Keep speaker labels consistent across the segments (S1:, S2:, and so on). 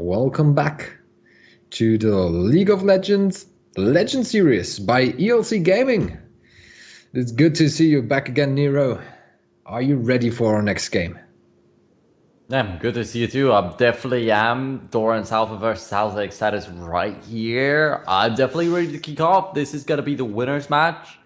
S1: Welcome back to the League of Legends Legend Series by ELC Gaming. It's good to see you back again, Nero. Are you ready for our next game?
S2: Yeah, good to see you too. I definitely am. Dorans Alpha versus Alza eXtatus right here. I'm definitely ready to kick off. This is going to be the winner's match.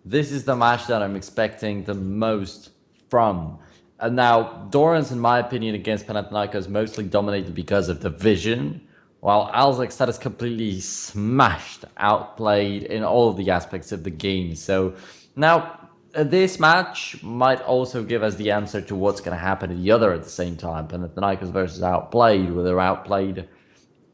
S2: This is the match that I'm expecting the most from. And now, Dorans, in my opinion, against Panathinaikos mostly dominated because of the vision, while Alza eXtatus completely smashed, outplayed in all of the aspects of the game. So now, this match might also give us the answer to what's going to happen to the other at the same time. Panathinaikos versus Outplayed, where they're outplayed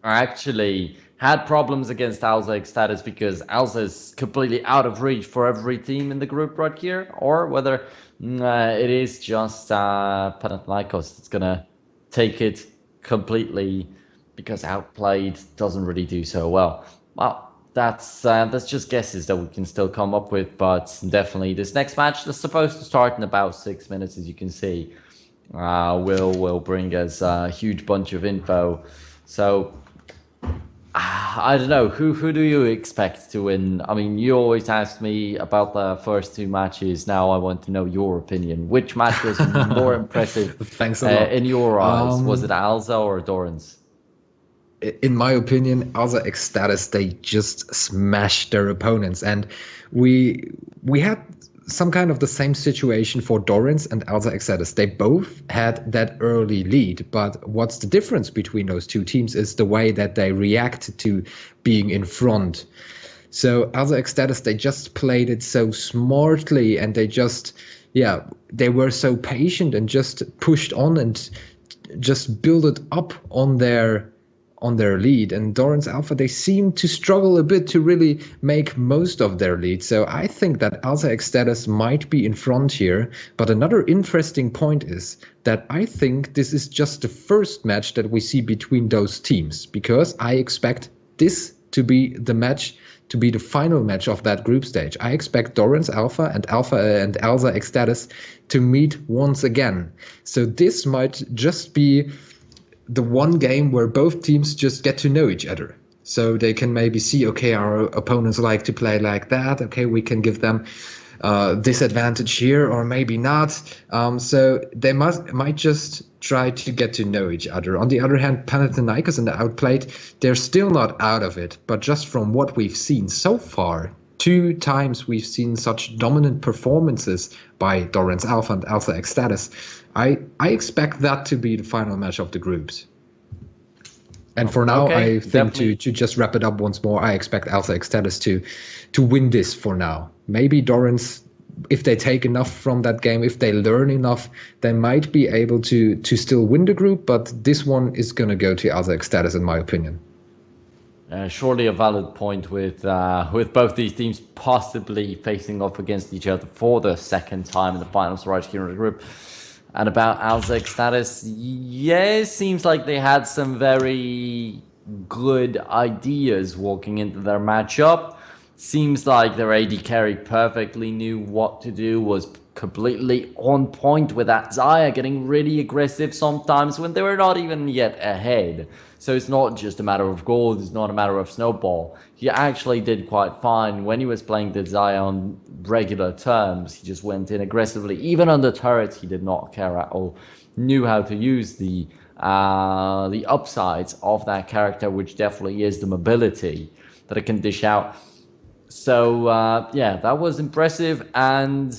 S2: actually had problems against Alza eXtatus because Alza is completely out of reach for every team in the group right here, or whether it is just Panathinaikos that's going to take it completely because Outplayed doesn't really do so well. Well, that's just guesses that we can still come up with, but definitely this next match is supposed to start in about 6 minutes, as you can see. Will bring us a huge bunch of info. So I don't know. Who do you expect to win? I mean, you always ask me about the first two matches. Now I want to know your opinion. Which match was more impressive
S1: Thanks a lot.
S2: in your eyes? Was it Alza or Dorans?
S1: In my opinion, Alza eXtatus, they just smashed their opponents, and we had some kind of the same situation for Dorans and Alza eXtatus. They both had that early lead, but what's the difference between those two teams is the way that they react to being in front. So Alza eXtatus, they just played it so smartly, and they were so patient and just pushed on and just built it up on their lead. And Dorans Alpha, they seem to struggle a bit to really make most of their lead. So I think that Alza eXtatus might be in front here. But another interesting point is that I think this is just the first match that we see between those teams, because I expect this to be the match, to be the final match of that group stage. I expect Dorans Alpha and Alza eXtatus to meet once again. So this might just be the one game where both teams just get to know each other. So they can maybe see, okay, our opponents like to play like that. Okay, we can give them this advantage here, or maybe not. So they might just try to get to know each other. On the other hand, Panathinaikos and the Outplayed, they're still not out of it. But just from what we've seen so far, 2 times we've seen such dominant performances by Dorans Alpha and Alza eXtatus. I expect that to be the final match of the groups. And for now,
S2: Okay,
S1: I think
S2: definitely.
S1: to just wrap it up once more, I expect Alza eXtatus to win this for now. Maybe Dorans, if they take enough from that game, if they learn enough, they might be able to still win the group. But this one is going to go to Alza eXtatus, in my opinion.
S2: Surely a valid point with both these teams possibly facing off against each other for the second time in the finals right here in the group. And about Alza eXtatus, yeah, it seems like they had some very good ideas walking into their matchup. Seems like their AD carry perfectly knew what to do, was completely on point with that Zaya, getting really aggressive sometimes when they were not even yet ahead. So it's not just a matter of gold, it's not a matter of snowball. He actually did quite fine when he was playing the Zaya on regular terms. He just went in aggressively. Even on the turrets, he did not care at all. Knew how to use the upsides of that character, which definitely is the mobility that it can dish out. So yeah, that was impressive. And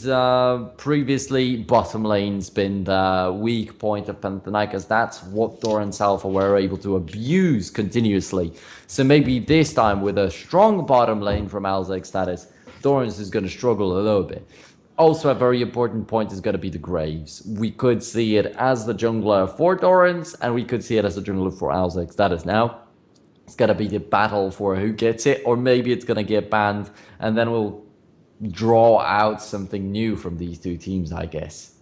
S2: previously, bottom lane's been the weak point of Panathinaikos. That's what Dorans Alpha were able to abuse continuously. So maybe this time, with a strong bottom lane from Alza eXtatus, Dorans is going to struggle a little bit. Also, a very important point is going to be the Graves. We could see it as the jungler for Dorans, and we could see it as the jungler for Alza eXtatus. Now, it's going to be the battle for who gets it, or maybe it's going to get banned, and then we'll draw out something new from these two teams, I guess.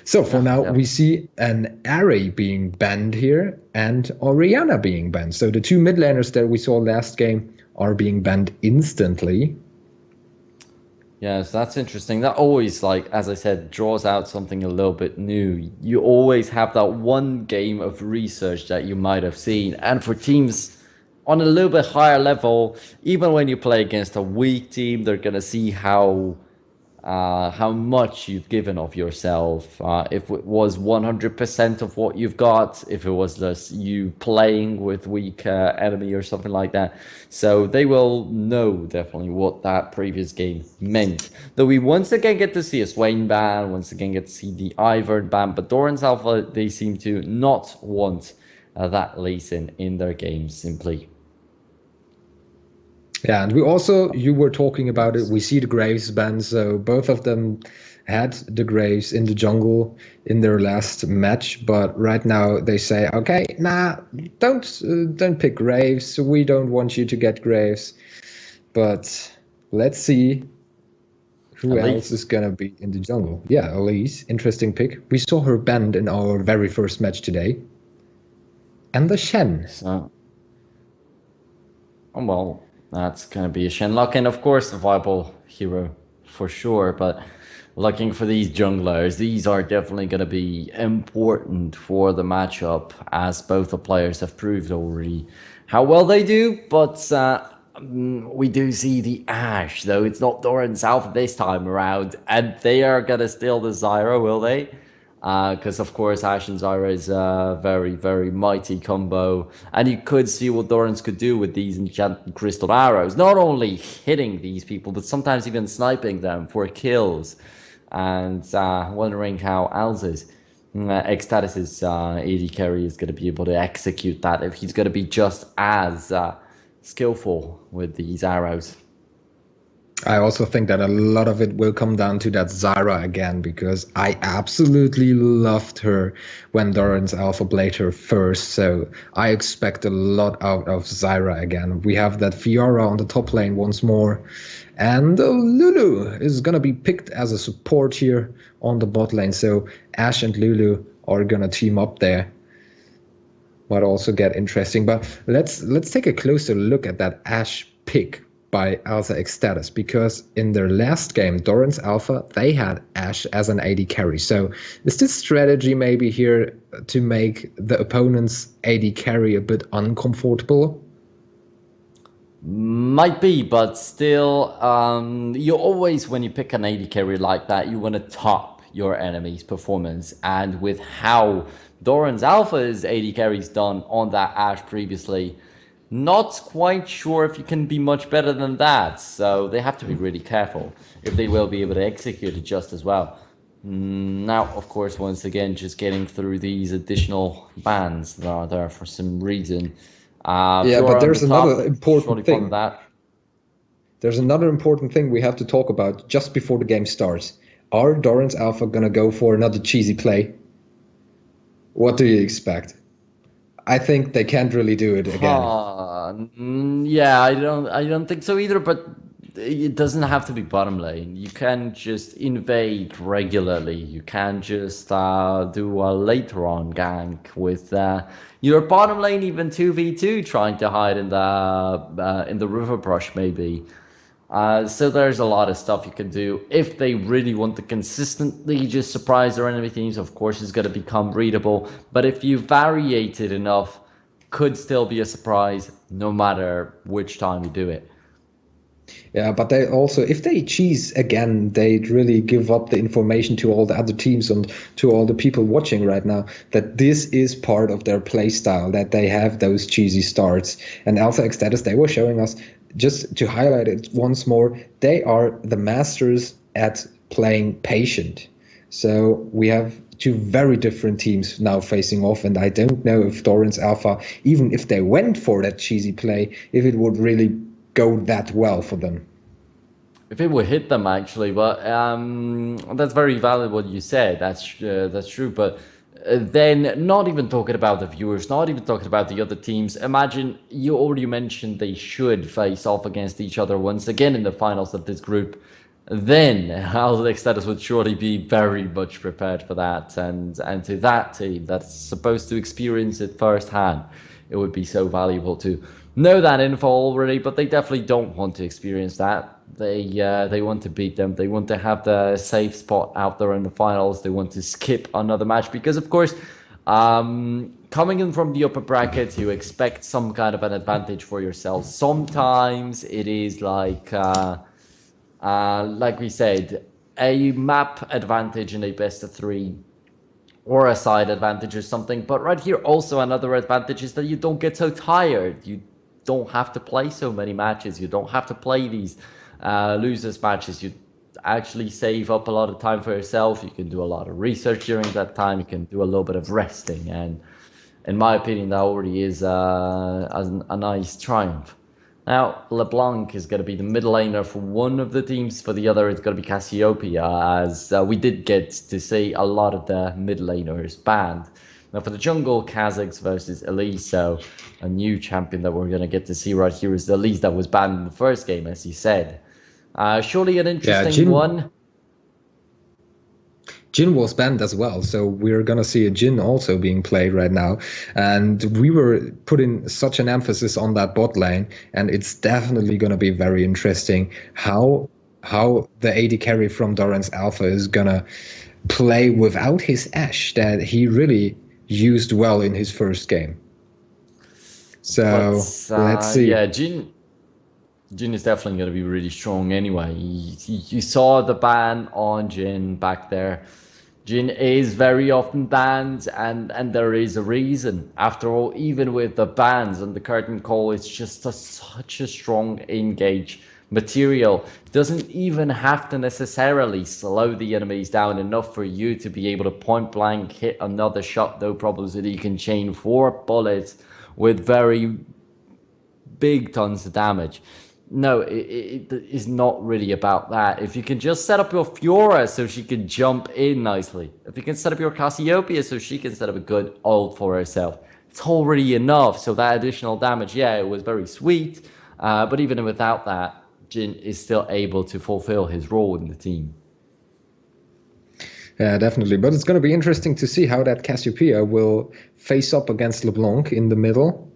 S1: So for now,
S2: Yeah.
S1: we see an Array being banned here and Oriana being banned. So the 2 mid laners that we saw last game are being banned instantly.
S2: Yes, that's interesting. That always, like, as I said, draws out something a little bit new. You always have that one game of research that you might have seen. And for teams on a little bit higher level, even when you play against a weak team, they're going to see how much you've given of yourself. If it was 100% of what you've got, if it was just you playing with weak enemy or something like that. So they will know definitely what that previous game meant. Though we once again get to see a Swain ban, once again get to see the Ivern ban, but Dorans Alpha, they seem to not want that Lee Sin in their games simply.
S1: Yeah, and we also, you were talking about it, we see the Graves ban, so both of them had the Graves in the jungle in their last match, but right now they say, okay, nah, don't pick Graves, we don't want you to get Graves, but let's see who else is
S2: Elise.
S1: gonna be in the jungle. Yeah, Elise, interesting pick. We saw her banned in our very first match today. And the Shen.
S2: So, oh, well, that's going to be a Shenlock, and of course, a viable hero for sure. But looking for these junglers, these are definitely going to be important for the matchup, as both the players have proved already how well they do. But we do see the Ashe, though it's not Doran South this time around, and they are going to steal the Zyra, will they? Because of course Ashe and Zyra is a very, very mighty combo, and you could see what Dorans could do with these enchanted crystal arrows, not only hitting these people but sometimes even sniping them for kills. And wondering how Alza's eXtatus's AD carry is going to be able to execute that, if he's going to be just as skillful with these arrows.
S1: I also think that a lot of it will come down to that Zyra again, because I absolutely loved her when Dorans Alpha played her first. So I expect a lot out of Zyra again. We have that Fiora on the top lane once more. And Lulu is going to be picked as a support here on the bot lane. So Ashe and Lulu are going to team up there. Might also get interesting. But let's take a closer look at that Ashe pick by Alza eXtatus, because in their last game, Dorans Alpha, they had Ashe as an AD carry. So is this strategy maybe here to make the opponent's AD carry a bit uncomfortable?
S2: Might be, but still, you always, when you pick an AD carry like that, you want to top your enemy's performance. And with how Doran's Alpha's AD carry's done on that Ashe previously, not quite sure if you can be much better than that. So they have to be really careful if they will be able to execute it just as well. Now, of course, once again, just getting through these additional bans that are there for some reason.
S1: Yeah, but there's another
S2: surely
S1: important
S2: follow
S1: thing.
S2: that.
S1: There's another important thing we have to talk about just before the game starts. Are Dorans Alpha gonna go for another cheesy play? What do you expect? I think they can't really do it again.
S2: Yeah, I don't think so either, but it doesn't have to be bottom lane. You can just invade regularly. You can just do a later on gank with your bottom lane, even 2v2, trying to hide in the river brush maybe. So there's a lot of stuff you can do. If they really want to consistently just surprise their enemy teams, of course it's going to become readable. But if you variate it enough, could still be a surprise no matter which time you do it.
S1: Yeah, but they also, if they cheese again, they'd really give up the information to all the other teams and to all the people watching right now that this is part of their play style, that they have those cheesy starts. And Alza eXtatus, they were showing us, just to highlight it once more, they are the masters at playing patient. So we have two very different teams now facing off, and I don't know if Dorans Alpha, even if they went for that cheesy play, if it would really go that well for them.
S2: If it would hit them, actually, but that's very valid what you said. That's true. But then, not even talking about the viewers, not even talking about the other teams. Imagine you already mentioned they should face off against each other once again in the finals of this group. Then Alza eXtatus would surely be very much prepared for that, and to that team that's supposed to experience it firsthand, it would be so valuable to know that info already. But they definitely don't want to experience that. They want to beat them. They want to have the safe spot out there in the finals. They want to skip another match because, of course, coming in from the upper brackets, you expect some kind of an advantage for yourself. Sometimes it is like we said, a map advantage in a best of three or a side advantage or something. But right here, also another advantage is that you don't get so tired. You don't have to play so many matches. You don't have to play these losers matches. You actually save up a lot of time for yourself. You can do a lot of research during that time. You can do a little bit of resting. And in my opinion, that already is a nice triumph. Now, LeBlanc is going to be the middle laner for one of the teams. For the other, it's going to be Cassiopeia, as we did get to see a lot of the mid laners banned. Now, for the jungle, Kha'Zix versus Elise. So, a new champion that we're going to get to see right here is Elise that was banned in the first game, as you said. Surely an interesting one.
S1: Jhin was banned as well, so we're gonna see a Jhin also being played right now. And we were putting such an emphasis on that bot lane, and it's definitely gonna be very interesting how the AD carry from Dorans Alpha is gonna play without his Ashe that he really used well in his first game. So let's see.
S2: Yeah, Jhin is definitely going to be really strong anyway. You saw the ban on Jhin back there. Jhin is very often banned, and there is a reason. After all, even with the bans and the curtain call, it's just such a strong engage material. It doesn't even have to necessarily slow the enemies down enough for you to be able to point blank hit another shot, no problem, so that you can chain 4 bullets with very big tons of damage. No, it is not really about that. If you can just set up your Fiora so she can jump in nicely, if you can set up your Cassiopeia so she can set up a good ult for herself, it's already enough. So that additional damage, yeah, it was very sweet. But even without that, Jhin is still able to fulfill his role in the team.
S1: Yeah, definitely. But it's going to be interesting to see how that Cassiopeia will face up against LeBlanc in the middle.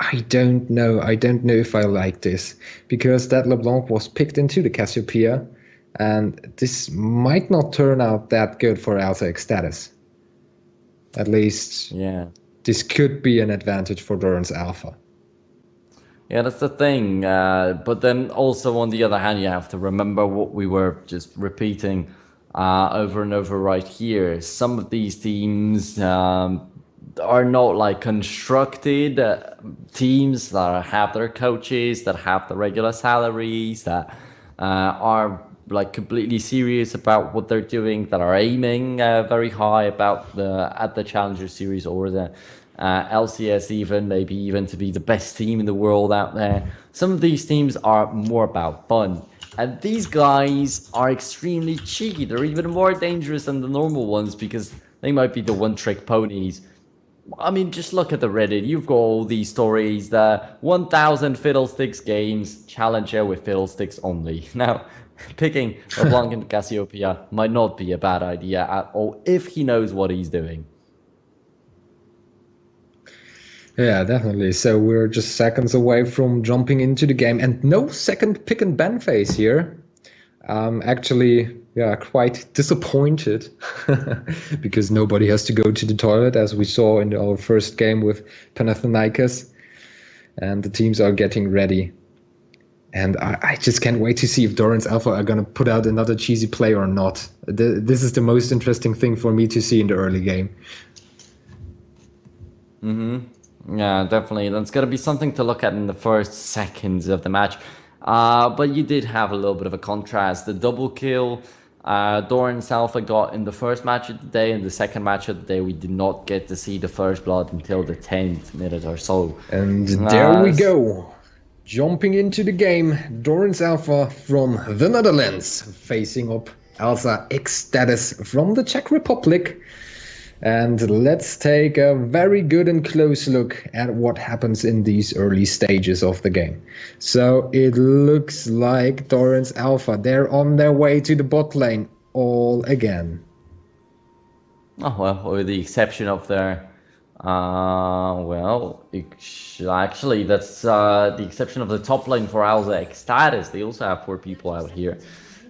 S1: I don't know. I don't know if I like this, because that LeBlanc was picked into the Cassiopeia, and this might not turn out that good for Alza eXtatus. At least,
S2: yeah,
S1: this could be an advantage for Dorans Alpha.
S2: Yeah, that's the thing. But then also, on the other hand, you have to remember what we were just repeating over and over right here. Some of these teams are not like constructed teams that have their coaches, that have the regular salaries, that are like completely serious about what they're doing, that are aiming very high about at the Challenger Series or the LCS, even maybe even to be the best team in the world out there. Some of these teams are more about fun. And these guys are extremely cheeky. They're even more dangerous than the normal ones because they might be the one-trick ponies. I mean, just look at the Reddit. You've got all these stories, the 1000 Fiddlesticks games, Challenger with Fiddlesticks only. Now, picking LeBlanc and Cassiopeia might not be a bad idea at all if he knows what he's doing.
S1: Yeah, definitely. So we're just seconds away from jumping into the game, and no second pick and ban phase here. Actually, yeah, quite disappointed because nobody has to go to the toilet, as we saw in our first game with Panathinaikos, and the teams are getting ready. And I just can't wait to see if Dorans Alpha are going to put out another cheesy play or not. This is the most interesting thing for me to see in the early game.
S2: Yeah, definitely. That's going to be something to look at in the first seconds of the match. But you did have a little bit of a contrast. The double kill Dorans Alpha got in the first match of the day, and the second match of the day we did not get to see the first blood until the 10th minute or so.
S1: And there we go. Jumping into the game, Dorans Alpha from the Netherlands facing up Alza eXtatus from the Czech Republic. And let's take a very good and close look at what happens in these early stages of the game. So it looks like Dorans Alpha, they're on their way to the bot lane all again.
S2: Oh, well, with the exception of their Well, actually, that's the exception of the top lane for Alza eXtatus. They also have 4 people out here.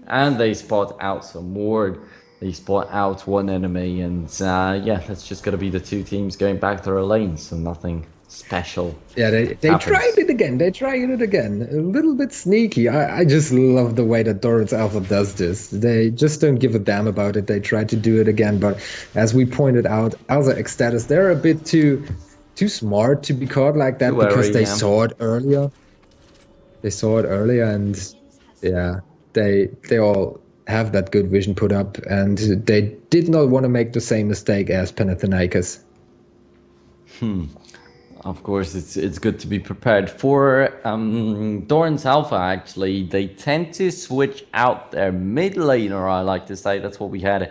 S2: And they spot out some more. They spot out one enemy. And yeah, that's just going to be the 2 teams going back to their lanes. So nothing special.
S1: Yeah, they tried it again. They tried it again. A little bit sneaky. I just love the way that Dorans Alpha does this. They just don't give a damn about it. They try to do it again. But as we pointed out, Alza eXtatus, they're a bit too smart to be caught like that because they saw it earlier. They saw it earlier, and yeah, they all have that good vision put up, and they did not want to make the same mistake as Panathinaikos.
S2: Of course, it's good to be prepared. For Dorans Alpha, actually, they tend to switch out their mid laner, I like to say. That's what we had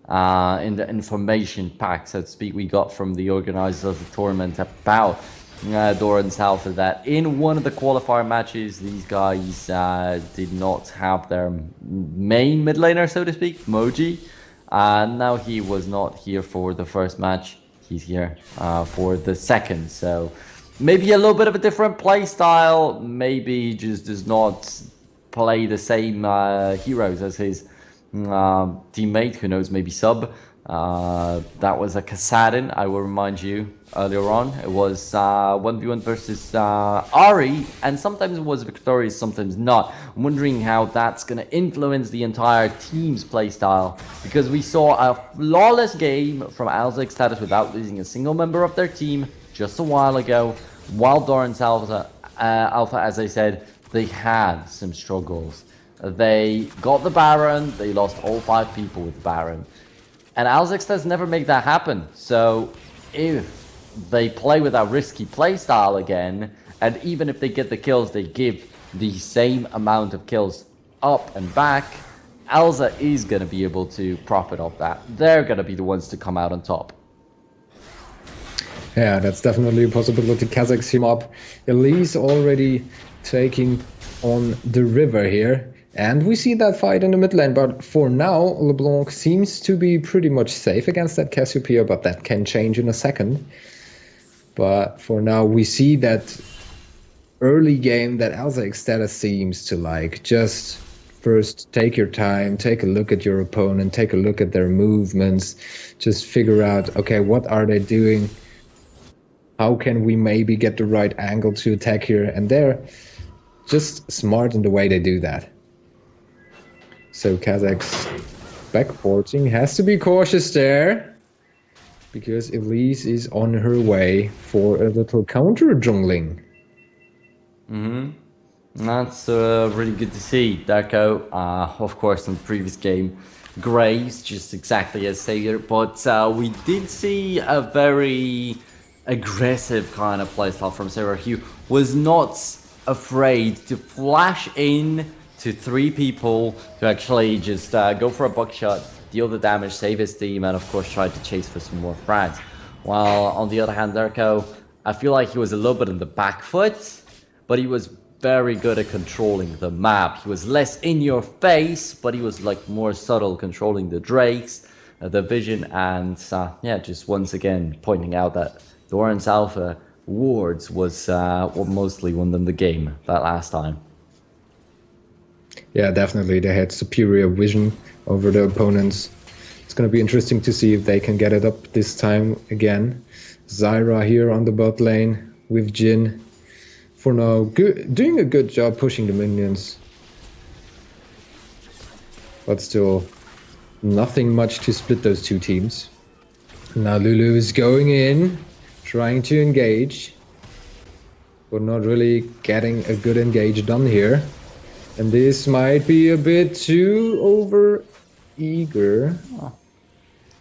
S2: in the information pack, so to speak, we got from the organizers of the tournament about Dorans Alpha, that in one of the qualifier matches, these guys did not have their main mid laner, so to speak, Moji. Now he was not here for the first match. He's here for the second, so maybe a little bit of a different play style. Maybe just does not play the same heroes as his teammate, who knows, maybe sub. That was a Kassadin, I will remind you, earlier on. It was 1v1 versus Ari, and sometimes it was victorious, sometimes not. I'm wondering how that's going to influence the entire team's playstyle, because we saw a flawless game from Alza eXtatus without losing a single member of their team just a while ago, while Dorans Alpha, as I said, they had some struggles. They got the Baron, they lost all 5 people with the Baron. And Alza eXtatus never make that happen. So if they play with a risky playstyle again, and even if they get the kills, they give the same amount of kills up and back, Alza is going to be able to profit off that. They're going to be the ones to come out on top.
S1: Yeah, that's definitely a possibility. Kazakh's team up. Elise already taking on the river here. And we see that fight in the mid lane, but for now, LeBlanc seems to be pretty much safe against that Cassiopeia, but that can change in a second. But for now, we see that early game that Alza eXtatus seems to like. Just first take your time, take a look at your opponent, take a look at their movements, just figure out, okay, what are they doing? How can we maybe get the right angle to attack here? And they're just smart in the way they do that. So Kazakh's backporting has to be cautious there, because Elise is on her way for a little counter jungling.
S2: That's really good to see. Darko, of course, in the previous game, Graves, just exactly as Savior, but we did see a very aggressive kind of playstyle from Sarah, who was not afraid to flash in to 3 people to actually just go for a buckshot, deal the damage, save his team, and of course try to chase for some more frags. While on the other hand, Darko, I feel like he was a little bit in the back foot, but he was very good at controlling the map. He was less in your face, but he was like more subtle, controlling the Drakes, the vision, and yeah, just once again pointing out that Dorans Alpha wards was what mostly won them the game that last time.
S1: Yeah, definitely. They had superior vision over the opponents. It's going to be interesting to see if they can get it up this time again. Zyra here on the bot lane with Jhin. For now, doing a good job pushing the minions. But still, nothing much to split those 2 teams. Now Lulu is going in, trying to engage, but not really getting a good engage done here. And this might be a bit too over eager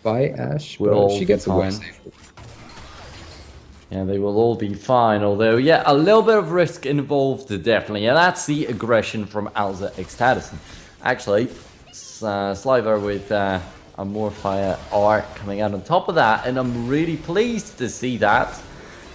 S1: by Ashe, but she gets away safely.
S2: Yeah, they will all be fine, although, yeah, a little bit of risk involved, definitely. And that's the aggression from Alza eXtatus. Actually, Sliver with a Morfire art coming out on top of that, and I'm really pleased to see that.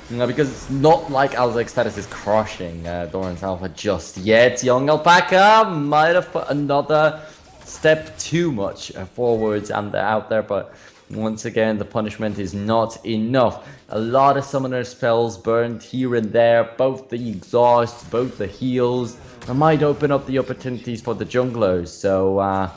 S2: Because it's not like Alza eXtatus is crushing Dorans Alpha just yet. Young Alpaca might have put another step too much forwards and out there, but once again, the punishment is not enough. A lot of summoner spells burned here and there, both the exhausts, both the heals. That might open up the opportunities for the junglers, so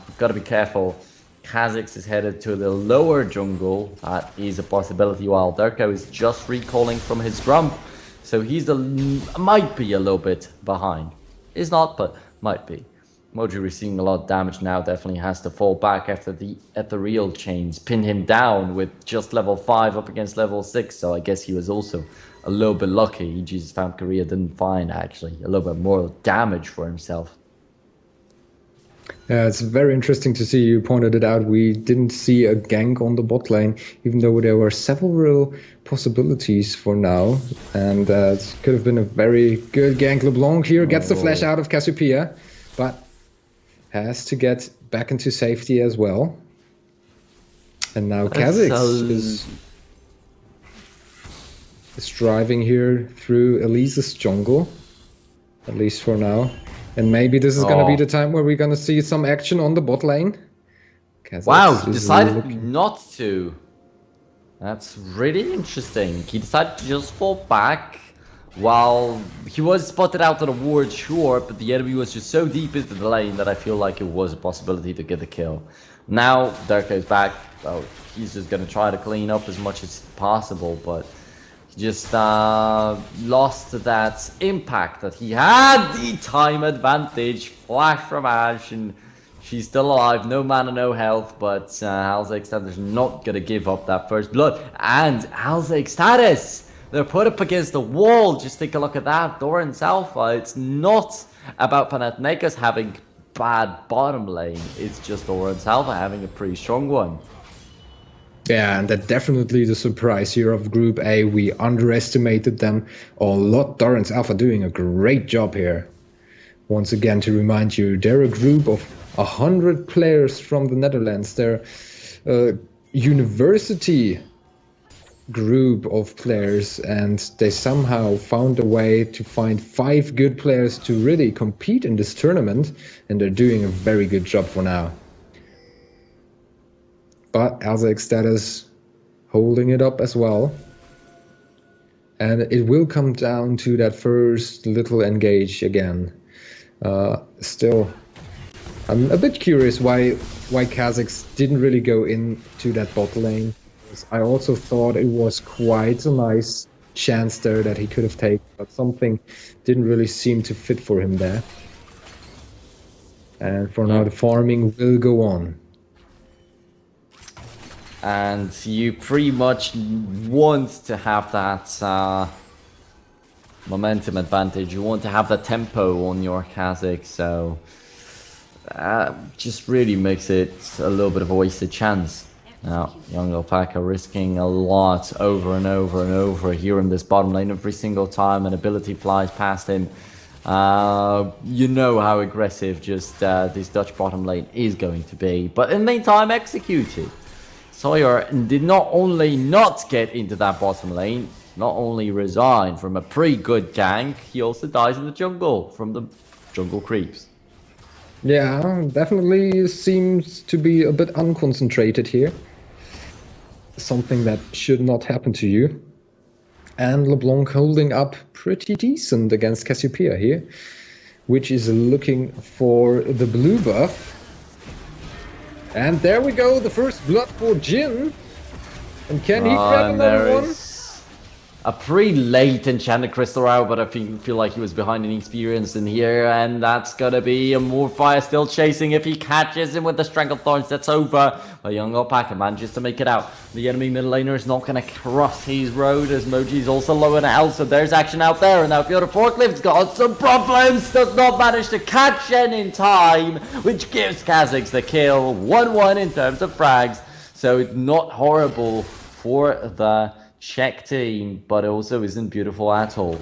S2: we've got to be careful. Kha'Zix is headed to the lower jungle. That is a possibility, while Durko is just recalling from his grump. So he's might be a little bit behind. Is not, but might be. Moji receiving a lot of damage now, definitely has to fall back after the ethereal chains pin him down with just level 5 up against level 6, so I guess he was also a little bit lucky. He just found Korea didn't find actually a little bit more damage for himself.
S1: Yeah, it's very interesting to see. You pointed it out. We didn't see a gank on the bot lane, even though there were several possibilities for now. And it could have been a very good gank. LeBlanc here gets the flash out of Cassiopeia, but has to get back into safety as well. And now Kha'Zix is driving here through Elise's jungle, at least for now. And maybe this is going to be the time where we're going to see some action on the bot lane. Kha'Zix
S2: wow, he decided not to. That's really interesting. He decided to just fall back. While he was spotted out on a ward, sure, but the enemy was just so deep into the lane that I feel like it was a possibility to get the kill. Now, Durko's back. Well, he's just going to try to clean up as much as possible, but he just lost that impact that he had. The time advantage, flash from Ashe, and she's still alive, no mana, no health, but Alza eXtatus is not going to give up that first blood. And Alza eXtatus! They're put up against the wall. Just take a look at that. Dorans Alpha. It's not about Panathinaikos having bad bottom lane. It's just Dorans Alpha having a pretty strong one.
S1: Yeah, and that's definitely the surprise here of Group A. We underestimated them a lot. Dorans Alpha doing a great job here. Once again, to remind you, they're a group of 100 players from the Netherlands. They're a university group of players, and they somehow found a way to find 5 good players to really compete in this tournament, and they're doing a very good job for now. But Alza eXtatus holding it up as well, and it will come down to that first little engage again. Still, I'm a bit curious why Kha'Zix didn't really go into that bot lane. I also thought it was quite a nice chance there that he could have taken, but something didn't really seem to fit for him there. And for now, the farming will go on.
S2: And you pretty much want to have that momentum advantage. You want to have the tempo on your Kha'Zix, so just really makes it a little bit of a wasted chance. Now, Young Alpaca risking a lot over and over and over here in this bottom lane every single time an ability flies past him. You know how aggressive just this Dutch bottom lane is going to be. But in the meantime, executed. Sawyer did not only not get into that bottom lane, not only resign from a pretty good gank, he also dies in the jungle from the jungle creeps.
S1: Yeah, definitely seems to be a bit unconcentrated here. Something that should not happen to you. And LeBlanc holding up pretty decent against Cassiopeia here, which is looking for the blue buff. And there we go, the first blood for Jin. And can he grab another one?
S2: A pretty late enchanted crystal out, but I feel like he was behind in experience in here, and that's gonna be a more fire still chasing. If he catches him with the strangle thorns, that's over. But Young Alpaca manages to make it out. The enemy middle laner is not gonna cross his road as Moji's also low and out, so there's action out there. And now Fiora Forklift's got some problems, does not manage to catch Shen in time, which gives Kha'Zix the kill. 1-1 in terms of frags, so it's not horrible for the Czech team, but it also isn't beautiful at all.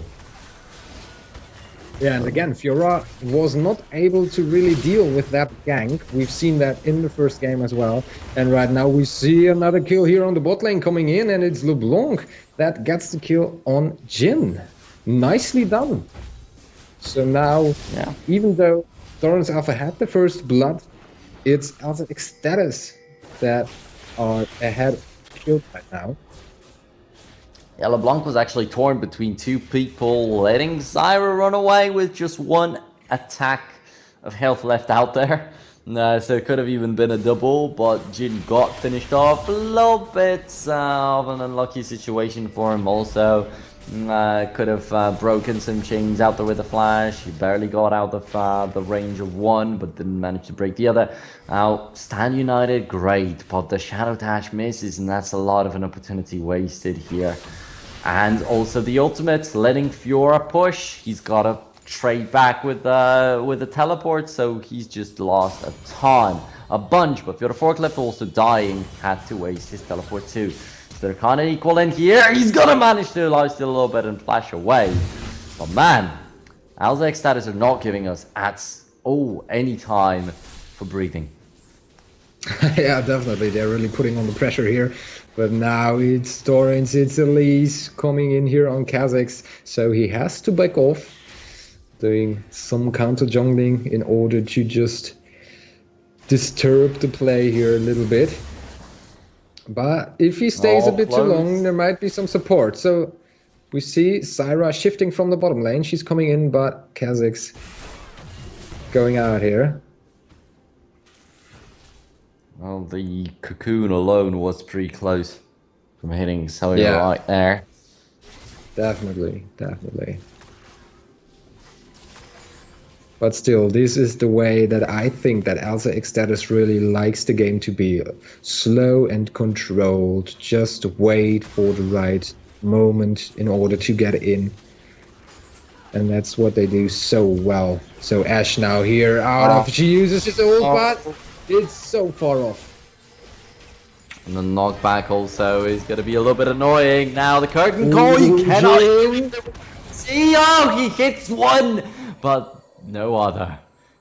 S1: Yeah, and again, Fiora was not able to really deal with that gank. We've seen that in the first game as well. And right now we see another kill here on the bot lane coming in, and it's LeBlanc that gets the kill on Jin. Nicely done. So now, even though Dorans Alpha had the first blood, it's Alza eXtatus that are ahead of the field right now.
S2: Yeah, LeBlanc was actually torn between two people, letting Zyra run away with just one attack of health left out there. So it could have even been a double, but Jin got finished off. A little bit of an unlucky situation for him also. Could have broken some chains out there with a flash. He barely got out of the range of one, but didn't manage to break the other. Now, Stand United, great, but the Shadow Dash misses, and that's a lot of an opportunity wasted here. And also the ultimate, letting Fiora push. He's got to trade back with the teleport, so he's just lost a bunch. But Fiora Forklift also dying, had to waste his teleport too. So they're kind of equal in here. He's gonna manage to lifesteal a little bit and flash away. But man, Alza eXtatus are not giving us any time for breathing.
S1: Yeah, definitely. They're really putting on the pressure here. But now it's Dorans, it's Elise coming in here on Kha'Zix. So he has to back off, doing some counter jungling in order to just disturb the play here a little bit. But if he stays a bit too long, there might be some support. So we see Zyra shifting from the bottom lane. She's coming in, but Kha'Zix going out here.
S2: Well, the cocoon alone was pretty close from hitting Sawyer right there.
S1: Definitely. But still, this is the way that I think that Alza eXtatus really likes the game to be. Slow and controlled. Just wait for the right moment in order to get in. And that's what they do so well. So Ashe now here she uses his ult, but it's so far off.
S2: And the knockback also is going to be a little bit annoying. Now the curtain call, you cannot see. Oh, he hits one, but no other.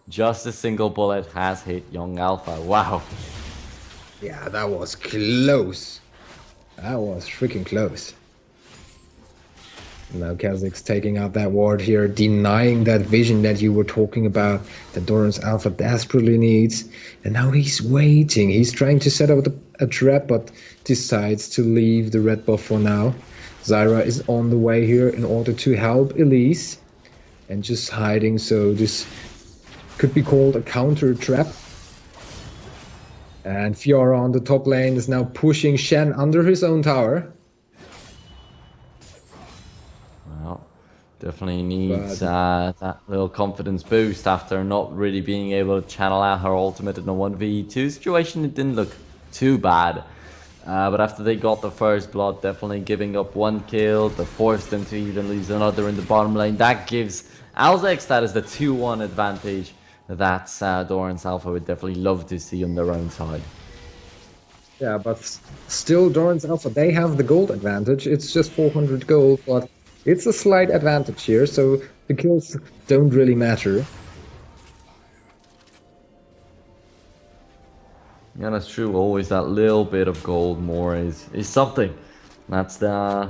S2: Just a single bullet has hit Young Alpha. Wow.
S1: Yeah, that was close. That was freaking close. Now Kha'Zix taking out that ward here, denying that vision that you were talking about, that Dorans Alpha desperately needs. And now he's waiting. He's trying to set up a trap, but decides to leave the red buff for now. Zyra is on the way here in order to help Elise. And just hiding, so this could be called a counter trap. And Fiora on the top lane is now pushing Shen under his own tower.
S2: Well, definitely needs that little confidence boost after not really being able to channel out her ultimate in a 1v2 situation. It didn't look too bad. But after they got the first blood, definitely giving up one kill, to force them to even lose another in the bottom lane. That gives Alza eXtatus the 2-1 advantage that Dorans Alpha would definitely love to see on their own side.
S1: Yeah, but still Dorans Alpha, they have the gold advantage. It's just 400 gold, but it's a slight advantage here, so the kills don't really matter.
S2: Yeah, that's true. Always that little bit of gold more is something. That's the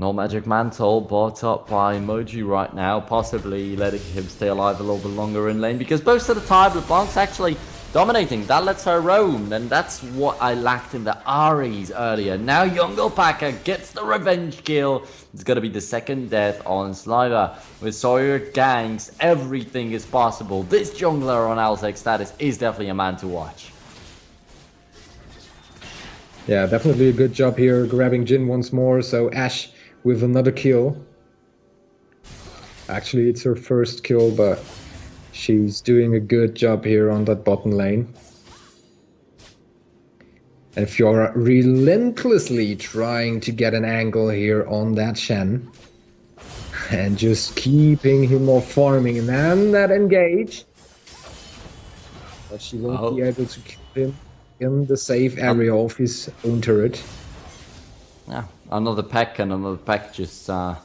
S2: no magic mantle bought up by Moji right now, possibly letting him stay alive a little bit longer in lane, because most of the time LeBlanc's actually dominating. That lets her roam, and that's what I lacked in the Aries earlier. Now Young Alpaca gets the revenge kill. It's gonna be the second death on Sliver. With Sawyer ganks, everything is possible. This jungler on Alza eXtatus is definitely a man to watch.
S1: Yeah, definitely a good job here, grabbing Jin once more. So Ashe with another kill. Actually, it's her first kill, but she's doing a good job here on that bottom lane. And Fiora relentlessly trying to get an angle here on that Shen. And just keeping him off farming. And then that engage. But she won't be able to kill him in the safe area of his own turret.
S2: Yeah, another peck and another peck just to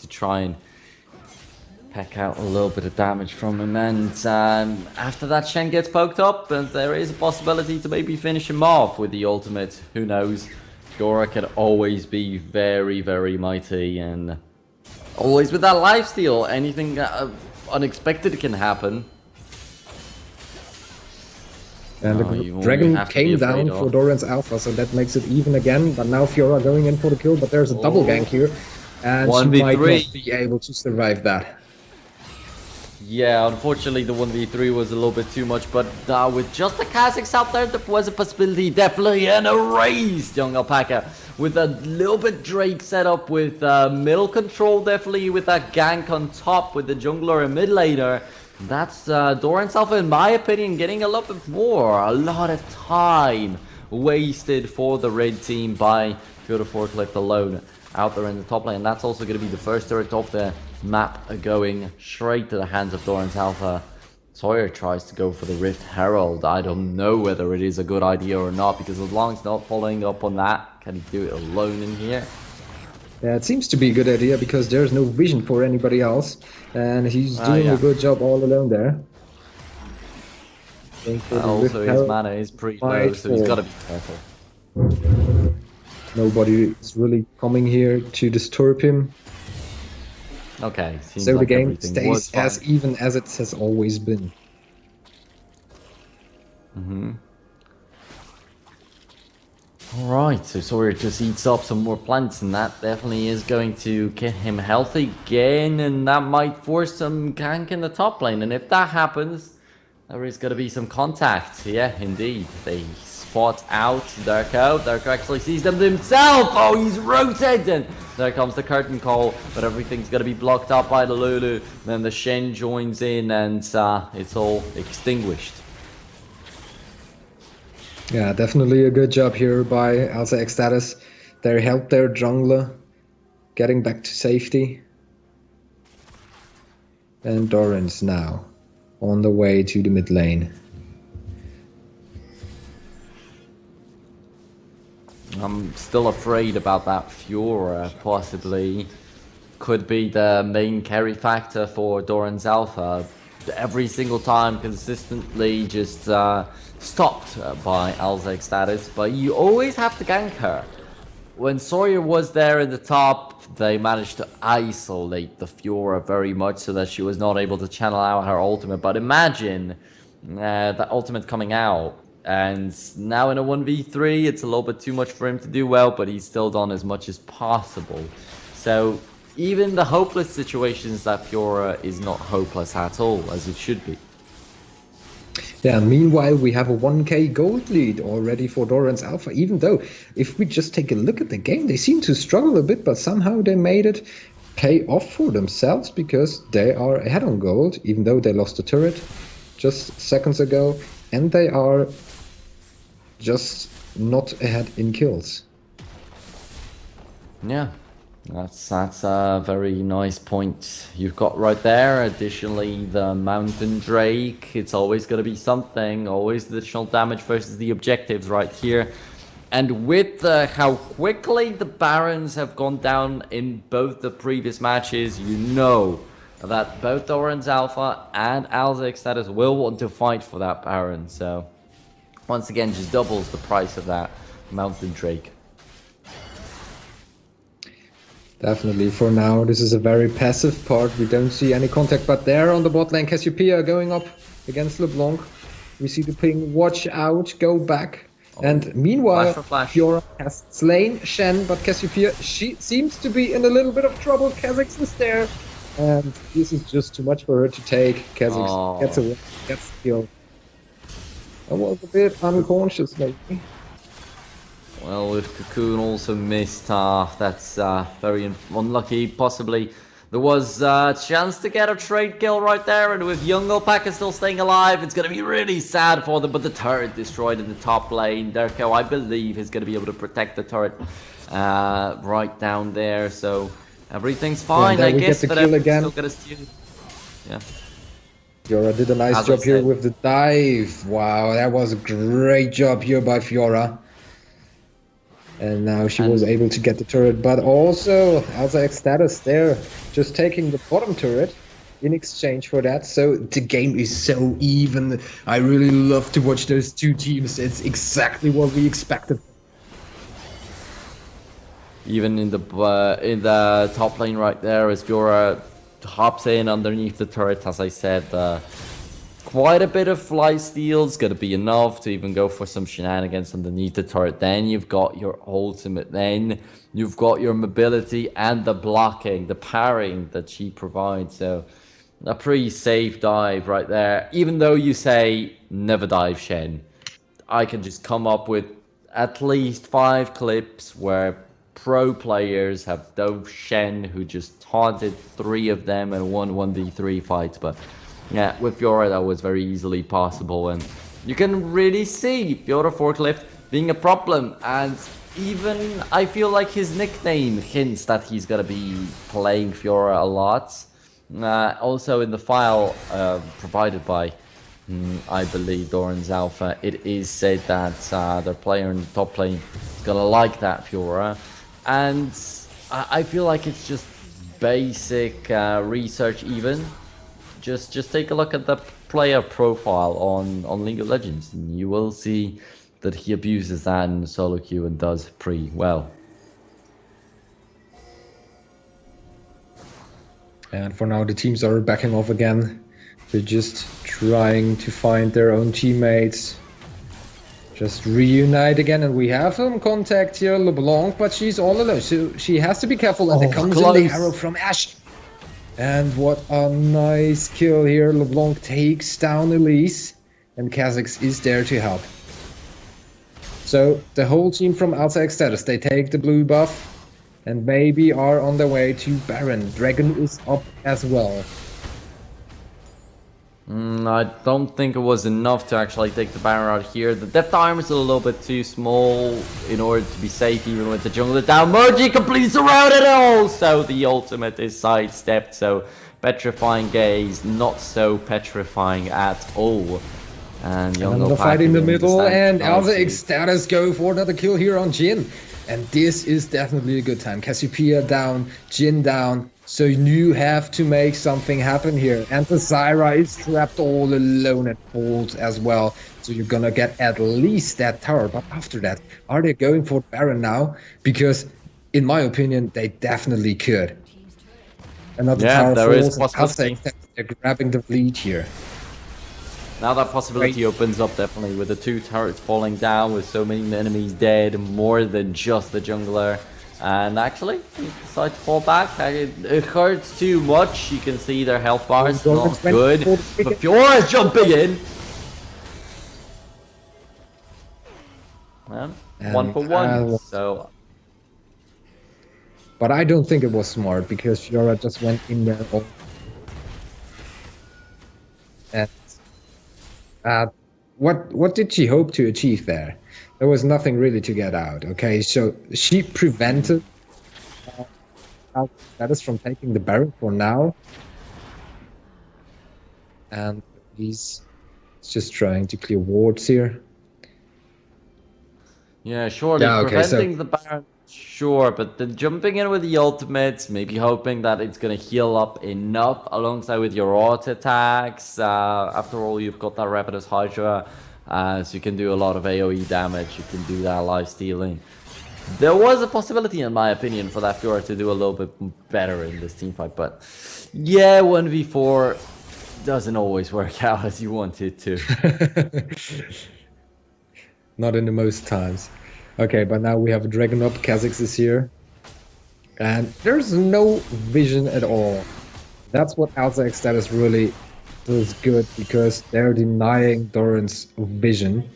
S2: try and peck out a little bit of damage from him. And after that, Shen gets poked up, and there is a possibility to maybe finish him off with the ultimate. Who knows? Fiora can always be very, very mighty, and always with that lifesteal, anything unexpected can happen.
S1: And
S2: No,
S1: the
S2: you
S1: dragon
S2: have to be
S1: came
S2: afraid
S1: down for
S2: of.
S1: Dorans Alpha, so that makes it even again. But now Fiora going in for the kill, but there's a double gank here. And she might
S2: 1v3.
S1: not be able to survive that.
S2: Yeah, unfortunately the 1v3 was a little bit too much, but with just the Kazakhs out there was a possibility, definitely, and erased young Alpaca with a little bit Drake set up with middle control, definitely with that gank on top with the jungler and mid laner. That's Dorans Alpha, in my opinion, getting a little bit more, a lot of time wasted for the red team by Fiora Forklift alone out there in the top lane. And that's also going to be the first turret of the map going straight to the hands of Dorans Alpha. Sawyer tries to go for the Rift Herald. I don't know whether it is a good idea or not, because as long as he's not following up on that, can he do it alone in here?
S1: Yeah, it seems to be a good idea because there's no vision for anybody else, and he's doing a good job all alone there.
S2: Also, his mana is pretty low, so he's got to be careful.
S1: Nobody is really coming here to disturb him.
S2: Okay, seems
S1: so
S2: like
S1: the game stays as even as it has always been.
S2: Alright, so Sawyer just eats up some more plants, and that definitely is going to get him healthy again, and that might force some gank in the top lane. And if that happens, there is going to be some contact. Yeah, indeed. They spot out Darko. Darko actually sees them himself. Oh, he's rotated. There comes the curtain call, but everything's going to be blocked up by the Lulu. Then the Shen joins in, and it's all extinguished.
S1: Yeah, definitely a good job here by Alza eXtatus. They helped their jungler getting back to safety. And Dorans now on the way to the mid lane.
S2: I'm still afraid about that Fiora, possibly. Could be the main carry factor for Dorans Alpha. Every single time consistently just stopped by Alza eXtatus, but you always have to gank her. When Sawyer was there in the top, they managed to isolate the Fiora very much so that she was not able to channel out her ultimate. But imagine that ultimate coming out, and now in a 1v3, it's a little bit too much for him to do well, but he's still done as much as possible. So even the hopeless situations, that Fiora is not hopeless at all, as it should be.
S1: Yeah, meanwhile, we have a 1k gold lead already for Dorans Alpha, even though if we just take a look at the game, they seem to struggle a bit, but somehow they made it pay off for themselves because they are ahead on gold, even though they lost the turret just seconds ago, and they are just not ahead in kills.
S2: Yeah. That's a very nice point you've got right there. Additionally, the Mountain Drake, it's always going to be something, always additional damage versus the objectives right here. And with how quickly the Barons have gone down in both the previous matches, you know that both Dorans Alpha and Alza eXtatus will want to fight for that Baron. So once again, just doubles the price of that Mountain Drake.
S1: Definitely, for now, this is a very passive part. We don't see any contact, but there on the bot lane, Cassiopeia going up against LeBlanc. We see the ping, watch out, go back. And meanwhile, Fiora has slain Shen, but Cassiopeia, she seems to be in a little bit of trouble. Kha'Zix is there, and this is just too much for her to take. Kha'Zix gets away, gets the kill. I was a bit unconscious, maybe.
S2: Well, if Cocoon also missed, that's very unlucky. Possibly there was a chance to get a trade kill right there, and with young Alpaca still staying alive, it's going to be really sad for them. But the turret destroyed in the top lane. Derko, I believe, is going to be able to protect the turret right down there. So everything's fine, I guess. But still going to steal. Yeah.
S1: Fiora did a nice job here with the dive. Wow, that was a great job here by Fiora. And now she was able to get the turret, but also Alza eXtatus there, just taking the bottom turret in exchange for that. So the game is so even. I really love to watch those two teams. It's exactly what we expected.
S2: Even in the top lane right there, as Fiora hops in underneath the turret, as I said, quite a bit of fly steals, gonna be enough to even go for some shenanigans underneath the turret. Then you've got your ultimate, then you've got your mobility and the blocking, the parrying that she provides. So a pretty safe dive right there. Even though you say never dive Shen, I can just come up with at least 5 clips where pro players have dove Shen who just taunted 3 of them and won 1v3 fights. But yeah, with Fiora that was very easily possible, and you can really see Fiora Forklift being a problem, and even I feel like his nickname hints that he's gonna be playing Fiora a lot. Also in the file provided by I believe Dorans Alpha, it is said that their player in the top lane is gonna like that Fiora, and I feel like it's just basic research. Even just take a look at the player profile on League of Legends, and you will see that he abuses that in solo queue and does pretty well.
S1: And for now, the teams are backing off again. They're just trying to find their own teammates. Just reunite again, and we have some contact here, LeBlanc, but she's all alone, so she has to be careful. And there comes in the arrow from Ashe. And what a nice kill here. LeBlanc takes down Elise, and Kha'Zix is there to help. So the whole team from Alza eXtatus, they take the blue buff and maybe are on their way to Baron. Dragon is up as well.
S2: I don't think it was enough to actually take the Baron out here. The depth armor is a little bit too small in order to be safe, even with the jungler down. Mergy completes the round, and also the ultimate is sidestepped. So petrifying gaze, not so petrifying at all. And
S1: the fight in the middle, and Alza eXtatus go for another kill here on Jhin. And this is definitely a good time. Cassiopeia down, Jhin down. So you have to make something happen here. And the Zyra is trapped all alone at Bolt as well. So you're gonna get at least that tower. But after that, are they going for Baron now? Because in my opinion, they definitely could. Another tower falls, and they're grabbing the lead here.
S2: Now that possibility opens up definitely with the 2 turrets falling down, with so many enemies dead, more than just the jungler. And actually, he decides to fall back. It hurts too much. You can see their health bar is not good. But Fiora is jumping in. And 1 for 1. So.
S1: But I don't think it was smart, because Fiora just went in there. And what did she hope to achieve there? There was nothing really to get out. Okay, so she prevented Alza from taking the Baron for now, and he's just trying to clear wards here.
S2: Yeah, surely preventing the Baron, sure, but then jumping in with the ultimates, maybe hoping that it's gonna heal up enough alongside with your auto attacks. After all, you've got that Rapidus Hydra. So you can do a lot of AoE damage, you can do that life stealing. There was a possibility, in my opinion, for that Fiora to do a little bit better in this teamfight, but yeah, 1v4 doesn't always work out as you want it to.
S1: Not in the most times. Okay, but now we have a Dragon up, Kha'Zix is here. And there's no vision at all. That's what Alza eXtatus really does good, because they're denying Dorans vision.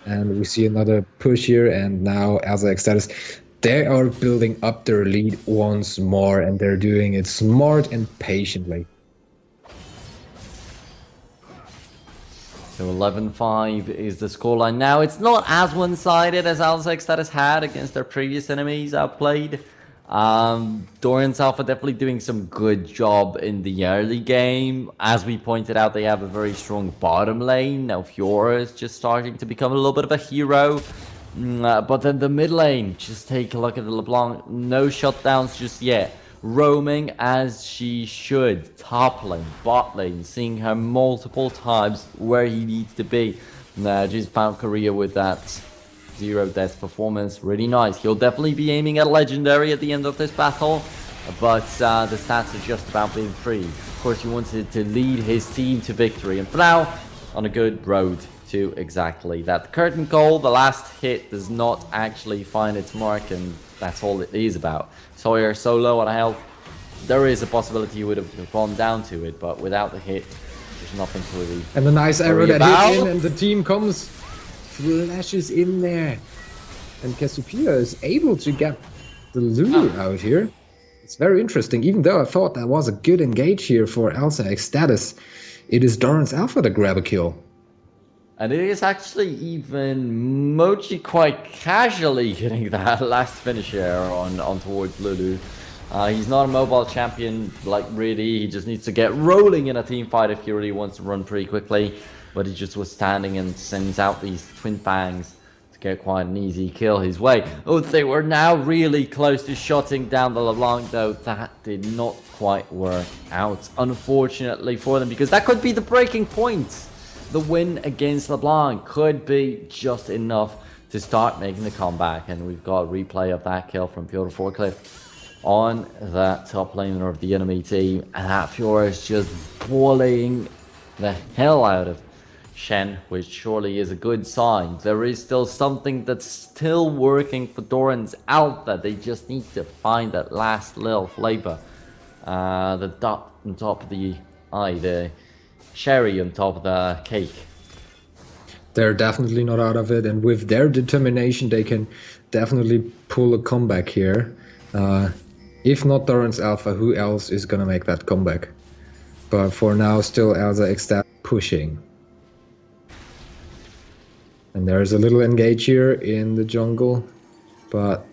S1: And we see another push here, and now Alza eXtatus, they are building up their lead once more, and they're doing it smart and patiently.
S2: So 11-5 is the scoreline now. It's not as one-sided as Alza eXtatus had against their previous enemies outplayed. Dorans Alpha definitely doing some good job in the early game. As we pointed out, they have a very strong bottom lane. Now Fiora is just starting to become a little bit of a hero. But then the mid lane, just take a look at the LeBlanc. No shutdowns just yet. Roaming as she should. Top lane, bot lane, seeing her multiple times where he needs to be. Just found Korea with that 0 death performance. Really nice. He'll definitely be aiming at legendary at the end of this battle. but the stats are just about being free. Of course, he wanted to lead his team to victory, and for now, on a good road to exactly that. The curtain call, the last hit, does not actually find its mark, and that's all it is about. Sawyer so low on health, there is a possibility he would have gone down to it, but without the hit, there's nothing to really.
S1: And the nice arrow that
S2: about.
S1: hits in, and the team comes, flashes in there. And Cassiopeia is able to get the Lulu out here. It's very interesting. Even though I thought that was a good engage here for Alza eXtatus, it is Dorans Alpha to grab a kill.
S2: And it is actually even Mochi quite casually getting that last finisher on towards Lulu. He's not a mobile champion, like really. He just needs to get rolling in a team fight if he really wants to run pretty quickly. But he just was standing and sends out these twin bangs to get quite an easy kill his way. Oh, they were now really close to shutting down the LeBlanc, though that did not quite work out, unfortunately for them, because that could be the breaking point. The win against LeBlanc could be just enough to start making the comeback, and we've got a replay of that kill from Piotr Forklift on that top laner of the enemy team, and that Fiora is just bullying the hell out of Shen, which surely is a good sign. There is still something that's still working for Dorans Alpha. They just need to find that last little flavor. The dot on top of the eye, the cherry on top of the cake.
S1: They're definitely not out of it, and with their determination, they can definitely pull a comeback here. If not Dorans Alpha, who else is gonna make that comeback? But for now, still Alza eXtatus pushing. And there's a little engage here in the jungle, but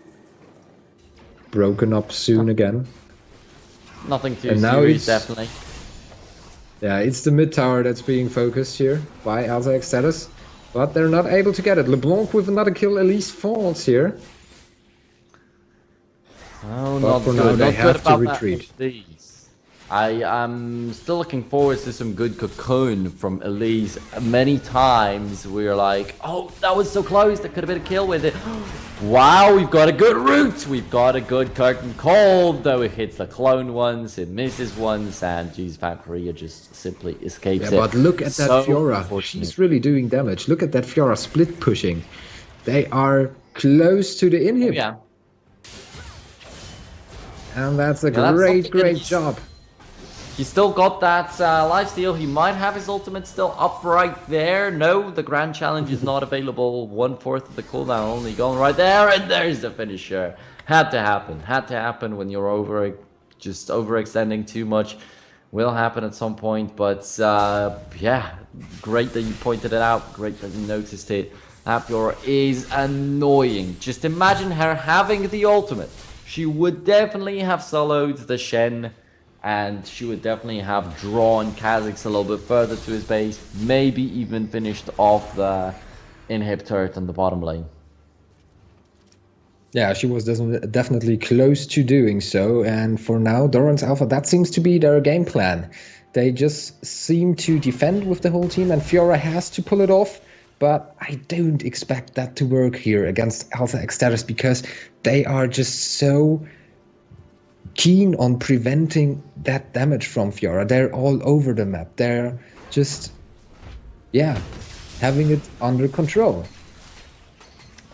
S1: broken up soon again.
S2: Nothing too serious, definitely.
S1: Yeah, it's the mid tower that's being focused here by Alza eXtatus, but they're not able to get it. LeBlanc with another kill at least falls here.
S2: Oh,
S1: but
S2: not
S1: for
S2: good.
S1: now, they
S2: not
S1: have
S2: good
S1: to
S2: about
S1: retreat.
S2: I am still looking forward to some good cocoon from Elise. Many times we are like, oh, that was so close, that could have been a kill with it. Wow, we've got a good route. We've got a good curtain call, though it hits the clone once, it misses once, and geez, Valkyria just simply escapes it.
S1: Yeah, but look at that Fiora. She's really doing damage. Look at that Fiora split pushing. They are close to the inhib.
S2: Oh, yeah.
S1: And that's a great job.
S2: He still got that lifesteal. He might have his ultimate still up right there. No, the grand challenge is not available. 1/4 of the cooldown only going right there, and there's the finisher. Had to happen. Had to happen when you're just overextending too much. Will happen at some point, but yeah, great that you pointed it out. Great that you noticed it. That Fiora is annoying. Just imagine her having the ultimate. She would definitely have soloed the Shen, and she would definitely have drawn Kha'Zix a little bit further to his base, maybe even finished off the inhib turret on the bottom lane.
S1: Yeah, she was definitely close to doing so, and for now, Dorans Alpha, that seems to be their game plan. They just seem to defend with the whole team, and Fiora has to pull it off, but I don't expect that to work here against Alza eXtatus, because they are just so keen on preventing that damage from Fiora. They're all over the map. They're just, yeah, having it under control.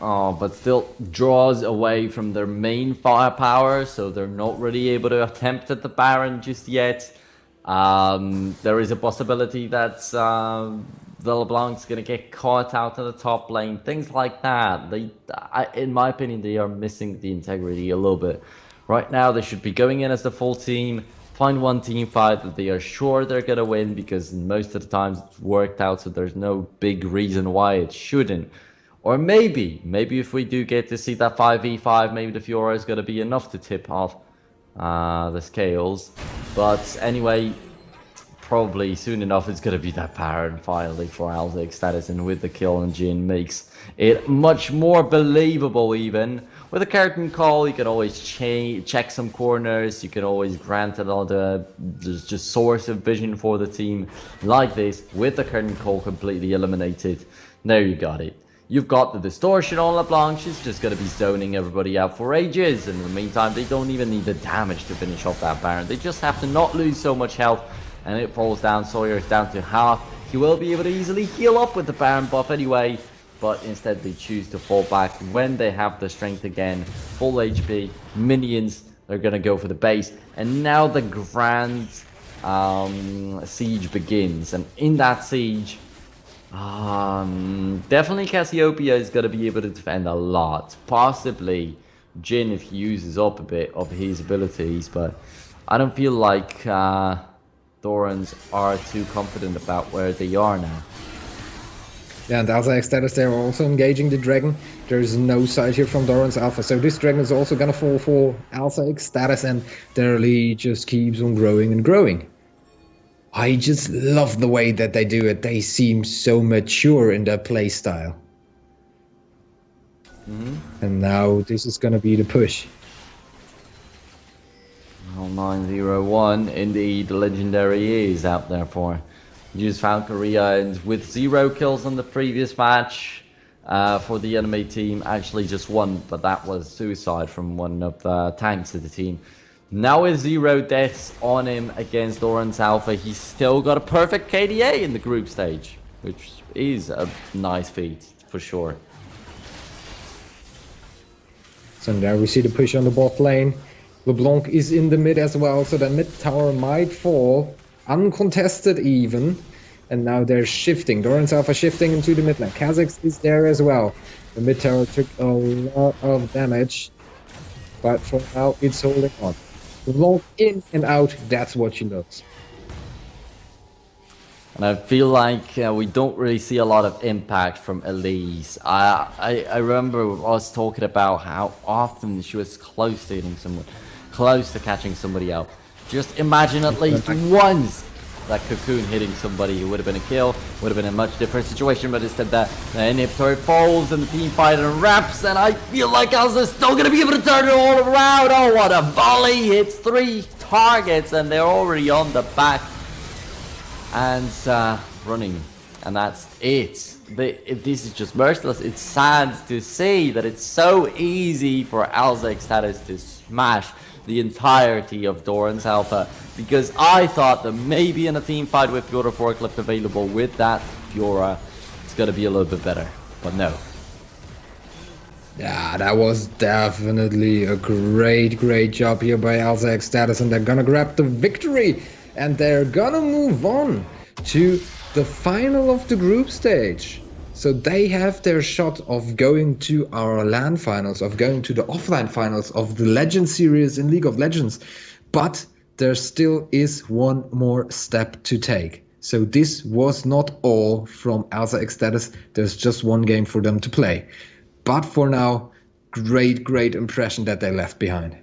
S2: Oh, but still draws away from their main firepower, so they're not really able to attempt at the Baron just yet. There is a possibility that the LeBlanc's going to get caught out in the top lane, things like that. In my opinion, they are missing the integrity a little bit. Right now, they should be going in as the full team, find one team fight that they are sure they're going to win, because most of the times it's worked out, so there's no big reason why it shouldn't. Or maybe if we do get to see that 5v5, maybe the Fiora is going to be enough to tip off the scales. But anyway, probably soon enough it's going to be that Baron finally for Alza eXtatus, and with the kill engine makes it much more believable even. With a curtain call, you can always check some corners, you can always grant another just source of vision for the team like this. With the curtain call completely eliminated, there you got it. You've got the distortion on LeBlanc. She's just going to be zoning everybody out for ages. And in the meantime, they don't even need the damage to finish off that Baron. They just have to not lose so much health. And it falls down. Sawyer's down to half. He will be able to easily heal up with the Baron buff anyway. But instead, they choose to fall back when they have the strength again. Full HP. Minions. They're going to go for the base. And now the grand siege begins. And in that siege... definitely Cassiopeia is going to be able to defend a lot. Possibly Jhin if he uses up a bit of his abilities, but I don't feel like Dorans are too confident about where they are now.
S1: Yeah, and Alza eXtatus, they're also engaging the dragon. There's no side here from Dorans Alpha, so this dragon is also going to fall for Alza eXtatus, and their lead just keeps on growing and growing. I just love the way that they do it. They seem so mature in their play style. And now this is going to be the push.
S2: Well, 901, indeed, the legendary is out there for Use Valkyria, and with 0 kills on the previous match for the enemy team, actually just 1, but that was suicide from one of the tanks of the team. Now with 0 deaths on him against Dorans Alpha, he's still got a perfect KDA in the group stage, which is a nice feat for sure.
S1: So there we see the push on the bot lane. LeBlanc is in the mid as well, so the mid tower might fall, uncontested even. And now they're shifting. Dorans Alpha shifting into the mid lane. Kha'Zix is there as well. The mid tower took a lot of damage, but for now it's holding on. LeBlanc in and out, that's what she loves.
S2: And I feel like we don't really see a lot of impact from Elise. I remember us talking about how often she was close to hitting someone, close to catching somebody out. Just imagine at least once that cocoon hitting somebody. It would have been a kill, would have been a much different situation, but instead the inhibitor falls and the team fight unwraps, and I feel like Alza's still going to be able to turn it all around. Oh, what a volley! Hits 3 targets and they're already on the back and running, and that's it. This is just merciless. It's sad to see that it's so easy for Alza eXtatus to smash the entirety of Dorans Alpha, because I thought that maybe in a team fight with Fiora Forklift available with that Fiora, it's going to be a little bit better, but no.
S1: Yeah, that was definitely a great job here by Alza eXtatus, and they're gonna grab the victory, and they're gonna move on to the final of the group stage. So they have their shot of going to our LAN finals, of going to the offline finals of the Legend series in League of Legends. But there still is one more step to take. So this was not all from Alza eXtatus. There's just one game for them to play. But for now, great impression that they left behind.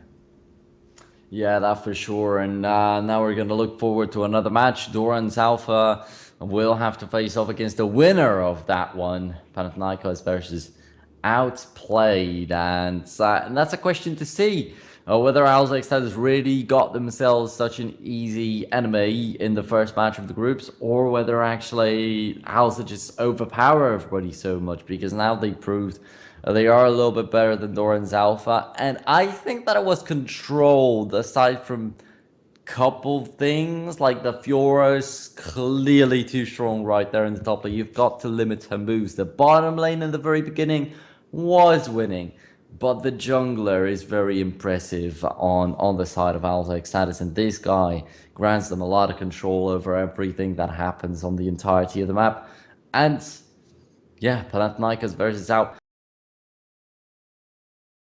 S2: Yeah, that for sure. And now we're going to look forward to another match. Dorans Alpha will have to face off against the winner of that one, Panathinaikos versus Outplayed. And that's a question to see. Whether Alza eXtatus really got themselves such an easy enemy in the first match of the groups, or whether actually Alza just overpower everybody so much, because now they proved they are a little bit better than Dorans Alpha. And I think that it was controlled, aside from couple things like the Fiora's clearly too strong right there in the top lane. You've got to limit her moves. The bottom lane in the very beginning was winning, but the jungler is very impressive on the side of Alza eXtatus, and this guy grants them a lot of control over everything that happens on the entirety of the map. And yeah, Panathinaikos versus Out.